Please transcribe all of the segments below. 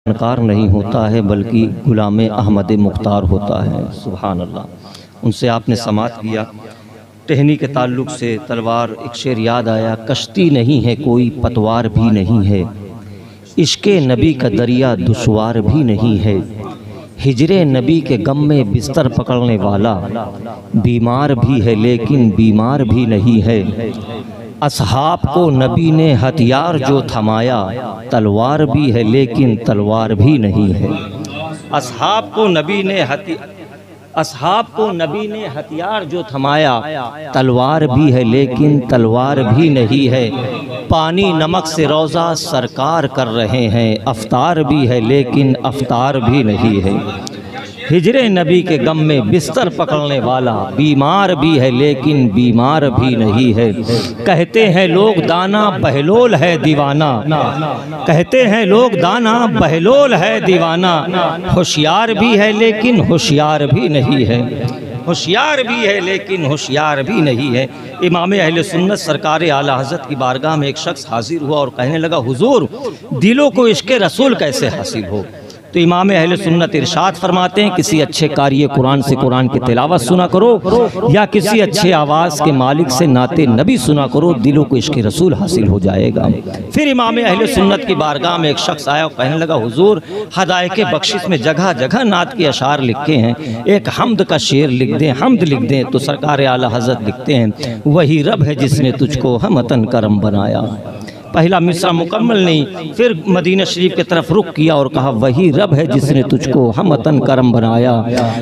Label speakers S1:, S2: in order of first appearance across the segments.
S1: फनकार नहीं होता है बल्कि गुलाम अहमद मुख्तार होता है। सुभान अल्लाह। उनसे आपने समात किया। टहनी के ताल्लुक़ से तलवार एक शेर याद आया, कश्ती नहीं है कोई पतवार भी नहीं है, इश्क़े नबी का दरिया दुश्वार भी नहीं है, हिजरे नबी के गम में बिस्तर पकड़ने वाला बीमार भी है लेकिन बीमार भी नहीं है, असहाब को नबी ने हथियार जो थमाया तलवार भी है लेकिन तलवार भी नहीं है। असहाब को नबी ने हथियार जो थमाया तलवार भी है लेकिन तलवार भी नहीं है, पानी नमक से रोज़ा सरकार कर रहे हैं, अफ्तार भी है लेकिन अफ्तार भी नहीं है, हिजरे नबी के गम में बिस्तर पकड़ने वाला बीमार भी है लेकिन बीमार भी नहीं है। कहते हैं लोग दाना बहलोल है दीवाना, कहते हैं लोग दाना बहलोल है दीवाना, होशियार भी है लेकिन होशियार भी नहीं है, होशियार भी है लेकिन होशियार भी नहीं है। इमाम अहले सुन्नत सरकार आला हज़रत की बारगाह में एक शख्स हाजिर हुआ और कहने लगा, हुजूर दिलों को इश्क़ रसूल कैसे हासिल हो? तो इमाम अहले सुन्नत इरशाद फरमाते हैं, किसी अच्छे कारी कुरान से कुरान की तिलावत सुना करो या किसी अच्छे आवाज़ के मालिक से नाते नबी सुना करो, दिलों को इश्क़ रसूल हासिल हो जाएगा। फिर इमाम अहले सुन्नत की बारगाह में एक शख्स आया और कहने लगा, हुजूर हदायक बख्शिश में जगह जगह नात के अशार लिखे हैं, एक हमद का शेर लिख दें, हमद लिख दें। तो सरकार आला हज़रत लिखते हैं, वही रब है जिसने तुझको हमतन करम बनाया। पहला मिसरा मुकम्मल नहीं, फिर मदीना शरीफ की तरफ रुख किया और कहा, वही रब है जिसने तुझको हमतन करम बनाया,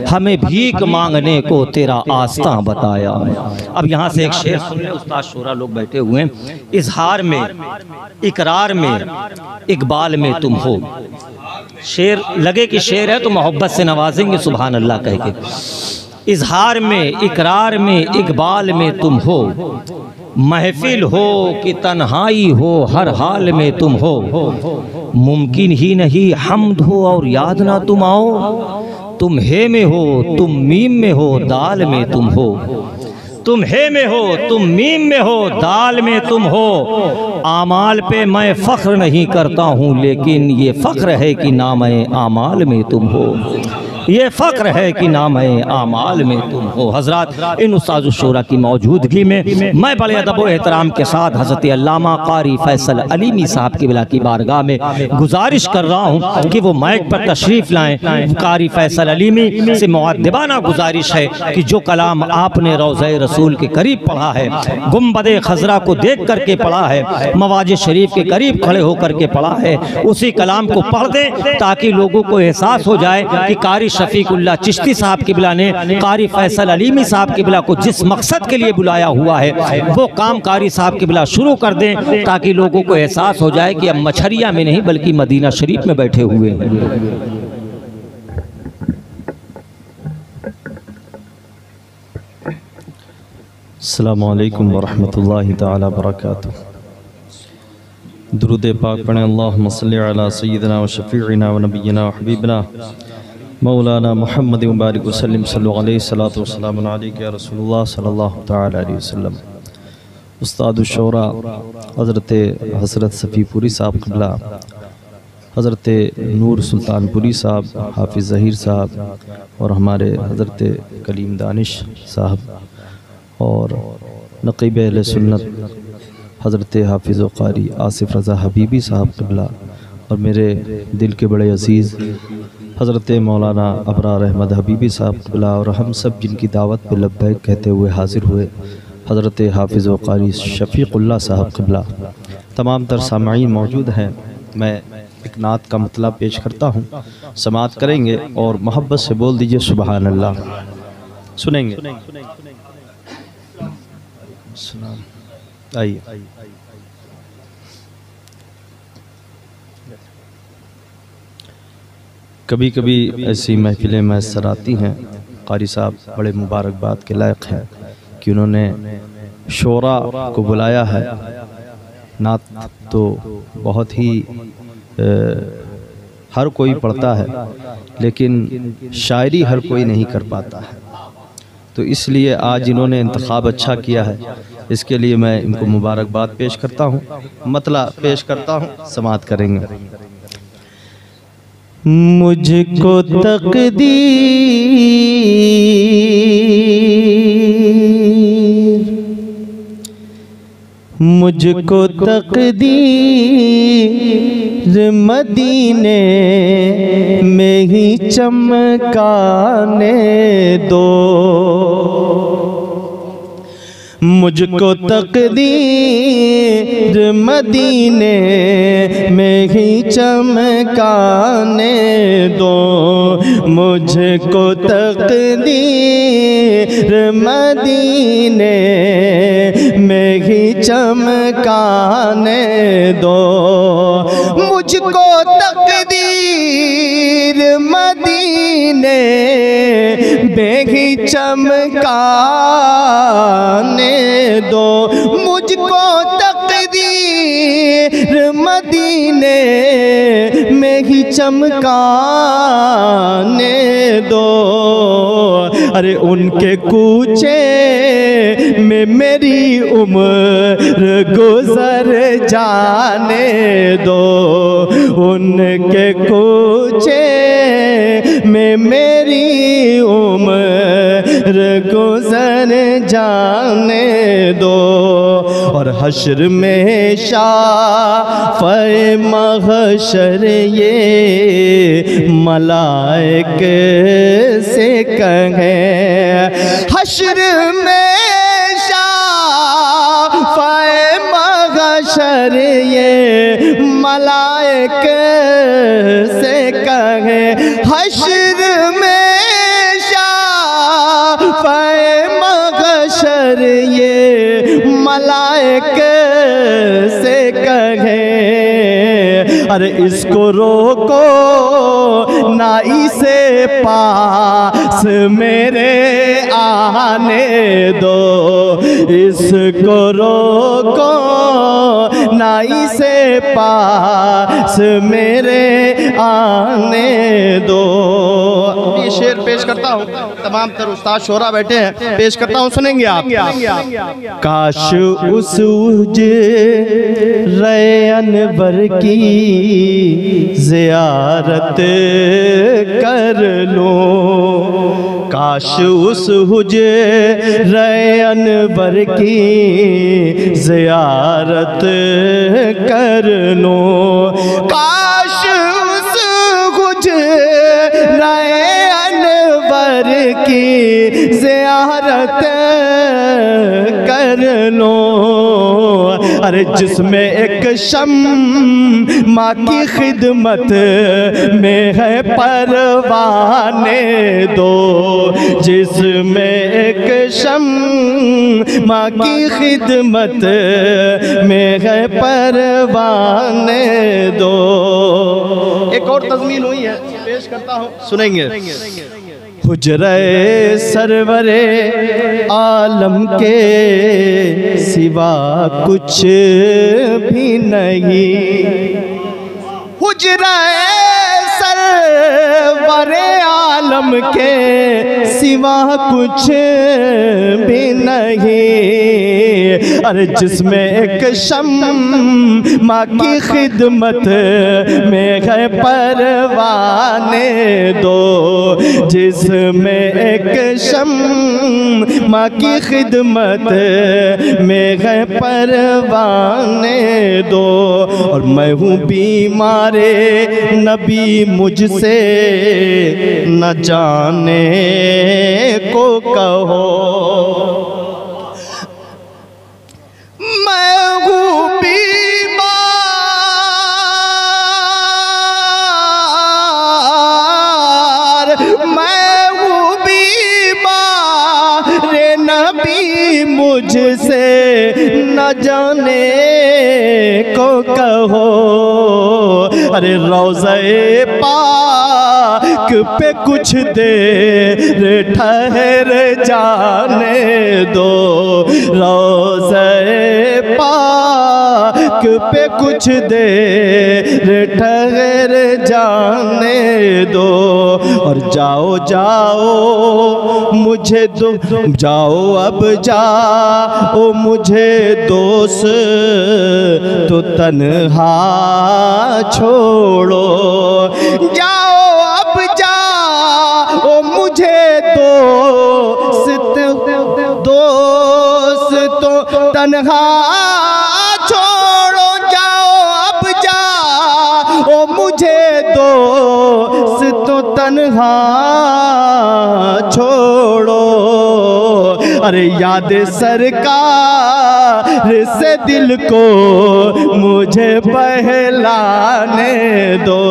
S1: हमें भीख मांगने को तेरा आस्था बताया। अब यहाँ से एक शेर सुन ले, उस्ताद शोरा लोग बैठे हुए हैं। इजहार में, इकरार में, इकबाल में तुम हो। शेर लगे कि शेर है तो मोहब्बत से नवाजेंगे सुभान अल्लाह कह के। इजहार में, इकरार में, इकबाल में तुम हो, महफिल हो कि तन्हाई हो हर हाल में तुम हो, मुमकिन ही नहीं हम्द हो और याद ना तुम आओ, तुम हे में हो तुम मीम में हो दाल में तुम हो, तुम हे में हो तुम मीम में हो दाल में तुम हो, आमाल पे मैं फ़ख्र नहीं करता हूँ लेकिन ये फ़ख्र है कि नाम आमाल में तुम हो, ये फ़ख्र है कि नाम आमाल में तुम हो। हज़रात, इन उस्ताद शोरा की मौजूदगी में मैं बड़े अदब व एहतराम के साथ हज़रत अल्लामा कारी फैसल अलीमी साहब की बिला की बारगाह में गुजारिश कर रहा हूँ कि वो माइक पर तशरीफ़ लाएँ। कारी फैसल अलीमी से मुअद्दिबाना गुजारिश है कि जो कलाम आपने रोज़े रसूल के करीब पढ़ा है, गुंबद खज़रा को देख करके पढ़ा है, मवाज शरीफ के करीब खड़े होकर के पढ़ा है, उसी कलाम को पढ़ दें ताकि लोगों को एहसास हो जाए कि कारी शफीकुल्लाह चिश्ती साहब की बिला ने कारी फैसल अलीमी साहब की बिला को जिस मकसद के लिए बुलाया हुआ है वो काम कारी साहब की बिला शुरू कर दें ताकि लोगों को एहसास हो जाए कि अब मछरिया में नहीं बल्कि मदीना शरीफ में बैठे हुए हैं।
S2: अस्सलामु अलैकुम वरहमतुल्लाहि तआला बरकातुहू। दुरूद पाक पढ़ें। अल्लाहुम्मा सल्लि अला सय्यिदिना व शफीइना व नबिय्यिना व हबीबिना मौलाना मुहम्मद मुबारक वसल्लम सल्लल्लाहु अलैहि सल्लतु वस्सलामु अलैका या रसूलुल्लाह सल्लल्लाहु तआला अलैहि वसल्लम। उस्ताद शोरा हज़रत हज़रत सफ़ीपुरी साहब क़िबला, हज़रत नूर सुल्तानपुरी साहब, हाफिज़ ज़हीर साहब और हमारे हज़रत कलीम दानिश साहब और नक़ीब अहले सुन्नत हज़रत हाफिज़ व क़ारी आसिफ़ रज़ा हबीबी साहब क़िबला और मेरे दिल के बड़े अज़ीज़ हज़रत मौलाना अबरार अहमद हबीबी साहब क़िबला और हम सब जिनकी दावत पे लब्बैक कहते हुए हाज़िर हुए हज़रत हाफिज़ व क़ारी शफ़ीक़ुल्लाह साहब क़िबला, तमाम तर सामाईन मौजूद हैं। मैं एक नात का मतलब पेश करता हूँ, समात करेंगे और मोहब्बत से बोल दीजिए सुबहान अल्लाह। सुनेंगे? आइए। कभी कभी ऐसी महफिलें मैसर आती हैं, क़ारी साहब बड़े मुबारकबाद के लायक हैं कि उन्होंने शोरा को बुलाया है। नात तो बहुत ही हर कोई पढ़ता है लेकिन शायरी हर कोई नहीं कर पाता है, तो इसलिए आज इन्होंने इंतखाब अच्छा किया है, इसके लिए मैं इनको मुबारकबाद पेश करता हूँ, मतला पेश करता हूँ, समात करेंगे।
S1: मुझको तकदीर मदीने में ही चमकाने दो, मुझको तकदीर मदीने में ही चमकाने दो, मुझको तकदीर मदीने में ही चमकाने दो, मुझको तकदीर मदीने में ही चमकाने दो, मुझको तकदीर मदीने में ही चमकाने दो। अरे उनके कूचे में मेरी उम्र गुजर जाने दो, उनके कूचे में मेरी उम्र गुजर जाने दो। और हश्र में शाफ़े महशर ये मलाइक से कहे, हश्र में शाफ़े महशर ये मलाइक से कहे, हश्र में शाफ़े महशर ये मलाइक से कहे, अरे इसको रोको ना इसे पास मेरे आने दो, इसको रोको ना इसे पास मेरे आने दो। ये शेर पेश करता हूँ, तमाम तर उस्ताद शोरा बैठे हैं, पेश करता हूँ, सुनेंगे आप। काश उस हुज्रे अनवर की ज़ियारत कर लूं, काश उस हुज्रे अनवर की ज़ियारत कर लूं, काश उस हुज्रे अनवर की ज़ियारत कर लो, अरे जिसमें एक शम्मा की खिदमत में है परवाने दो, जिसमें एक शम्मा की खिदमत में है परवाने दो। एक और तज़मीन हुई है, पेश करता हूँ, सुनेंगे। हुजरे सरवरे आलम के सिवा कुछ भी नहीं, हुजरे सरवरे आलम के सिवा कुछ भी नहीं, अरे जिसमें एक शम्मा की खिदमत में है परवाने दो, जिसमें एक शम्मा की खिदमत में है परवाने दो। और मैं हूँ बीमारे नबी मुझसे न जाने को कहो, मैं हूँ बीमार, मैं हूँ बीमार नबी मुझसे न जाने को कहो, अरे रोज़े पाक पे कुछ देर ठहर जाने दो, रोज़े पाक पे कुछ देर ठहर जाने दो। और जाओ जाओ मुझे दो, जाओ अब जाओ मुझे दोस्त तो तन्हा छोड़ो, जाओ
S3: अब जाओ मुझे दोस्त तन्हा छोड़ो जाओ, अब जाओ मुझे दोस्त तन्हा छोड़ो। अरे याद सरकार से दिल को मुझे बहलाने दो,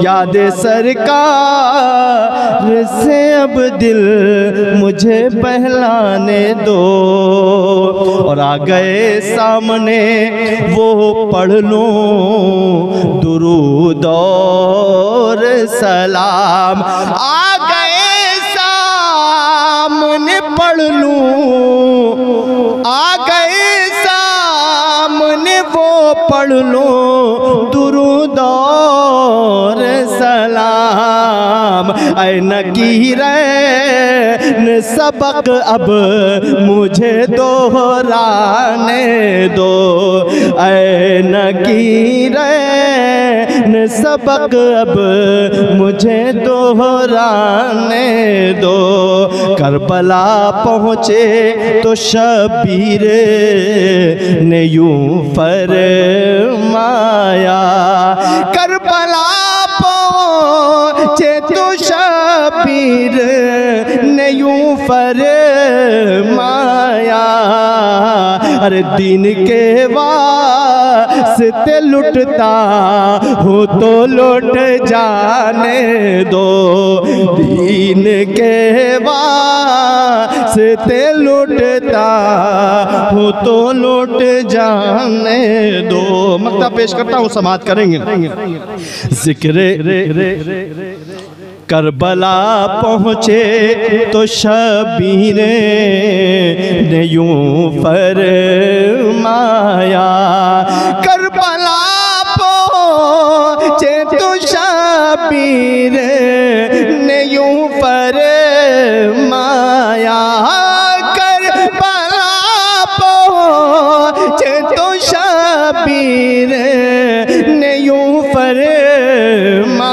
S3: याद सरकार से अब दिल मुझे बहलाने दो। और आ गए सामने वो पढ़ लूं दुरूद और सलाम, आ गए सामने पढ़ लूं, आ गए सामने वो पढ़ लूं दुरूद और सलाम। ऐ नकीरैन सबक अब मुझे दोहराने दो, ऐ नकीरैन सबक अब मुझे दोहराने दो। करबला पहुँचे तो शबीर ने यूं फरमाया, करबला पहुँचे तो शबीर ने यूं फरमाया। अरे दीन के वास्ते लुटता हूँ तो लुट जाने दो, दीन के वास्ते लुटता हूँ तो लुट जाने दो। मक्ता पेश करता हूँ, समाअत करेंगे। जिक्र करबला पहुँचे तो शबीर ने यूं फरमाया, करबला पहुँचे तो शबीर ने यूं फरमाया, करबला पहुँचे तो शबीर ने यूं फरमाया।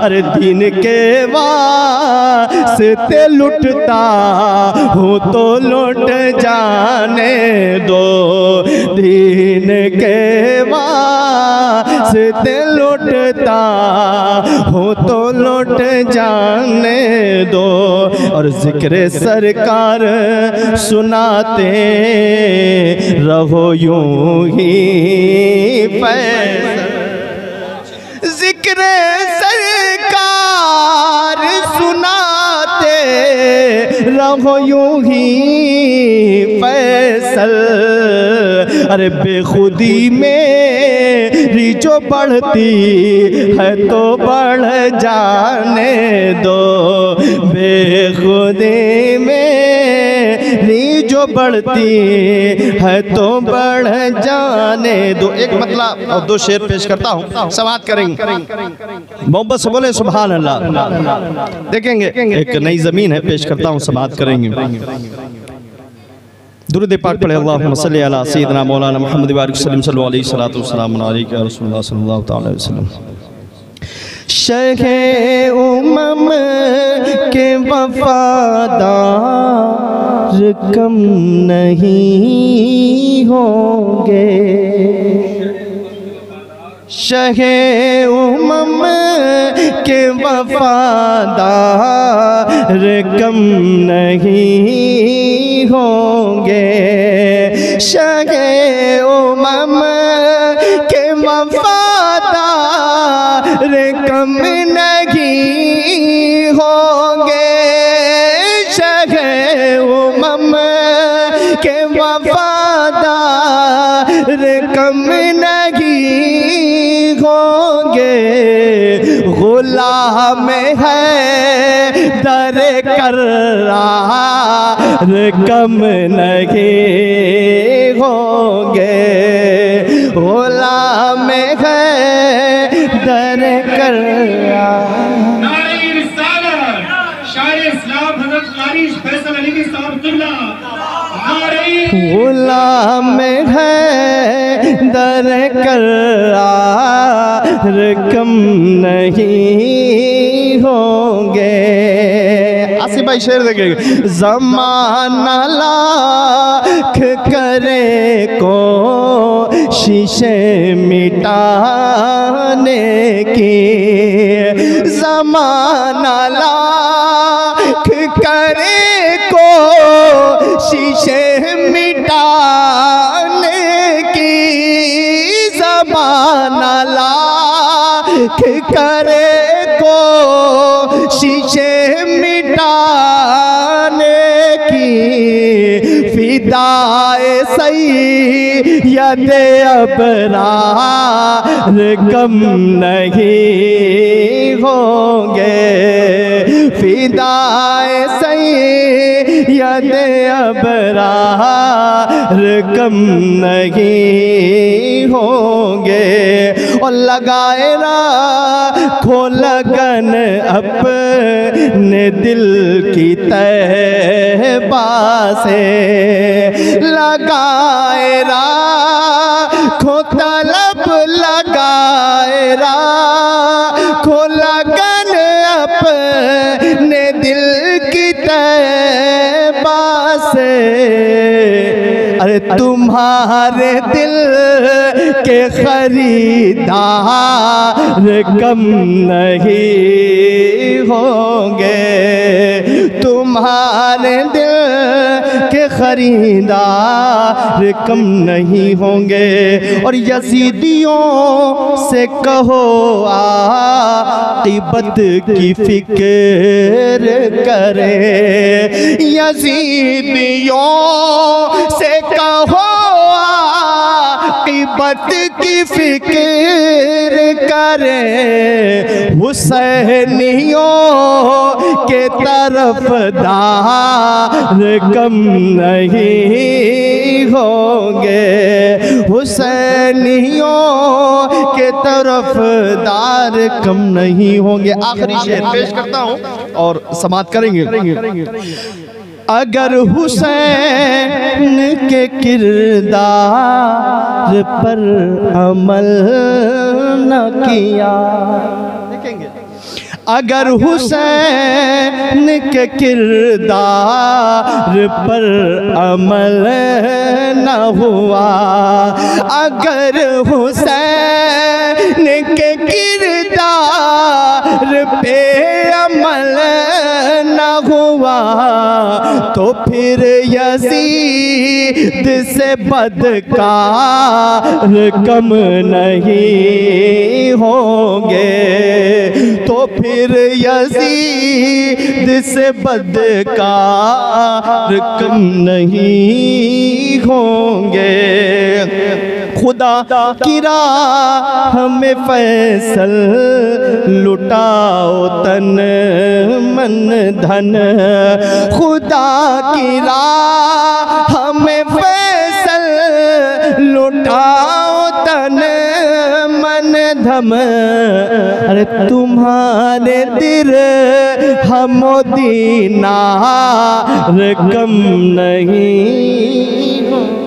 S3: अरे दीन के वास्ते लुटता हूँ तो लुट जाने दो, दीन के वास्ते लुटता हूँ तो लुट जाने दो। और जिक्र सरकार सुनाते रहो यूं ही फैसल, जिक्र सरकार सुनाते रहो यूं ही फैसल। अरे बेखुदी मेरी जो बढ़ती है तो बढ़ जाने दो, बेखुदी मेरी जो बढ़ती है तो बढ़ जाने दो। एक मतलब और दो शेर पेश करता हूँ, समाअत करेंगे। मोहब्बत से बोले सुभान अल्लाह। देखेंगे एक नई ज़मीन है, पेश करता हूँ, समाअत करेंगे। दुरूद पाक पढ़े, अल्लाहुम्मा सल्ली अला सय्यिदिना मौलाना मुहम्मद व सल्लल्लाहु अलैहि वसल्लम अलैका रसूलुल्लाह सल्लल्लाहु तआला अलैहि वसल्लम। शहे उमम के वफादार कम नहीं होंगे, शहे उमम के वफादार कम नहीं होंगे, शहे उमम के वफादार कम नहीं होंगे, शहे उमम के वफादार कम नहीं होंगे। गुलाम है दर करार कम नहीं होंगे, गुलाम है दर करार। गुलाम है दर करार कम नहीं होंगे। आसिफ भाई शेर देखिए, ज़माना लाख करे को शीशे मिटाने की, ज़माना लाख करे को शीशे मिटाने की, ज़माना लाख करे को शीशे मिटाने की, फिदाए सैयद अबरार कम नहीं होंगे, फिदाए सैयद अबरार कम नहीं होंगे। और लगाए राखो लगन अपने दिल की तहबा से, लगाए राखो तलब, लगाए राखो लगन अपने दिल की तहबा से। अरे तुम्हारे दिल के खरीदार कम नहीं होंगे, तुम्हारे दिल के खरीदार कम नहीं होंगे। और यजीदियों से कहो आक़िबत की फिक्र करे, यजीदियों से कहो आक़िबत की फिक्र करे, हुसैनियों के तरफदार कम नहीं होंगे, हुसैनियों के तरफदार कम नहीं होंगे। आखिरी शेर पेश करता हूँ और समाप्त करेंगे। अगर हुसैन के किरदार पर अमल न किया, देखेंगे, अगर हुसैन के किरदार पर अमल न हुआ, अगर हुसैन के किरदार पे अमल न हुआ, तो फिर यजीद से बदकार कम नहीं होंगे, तो फिर यजीद से बदकार कम नहीं होंगे। खुदा की राह में फैसल लुटाओ तन मन धन, खुदा की राह में फैसल लुटाओ तन मन धम। अरे तुम्हारे दिल हम दीनार कम नहीं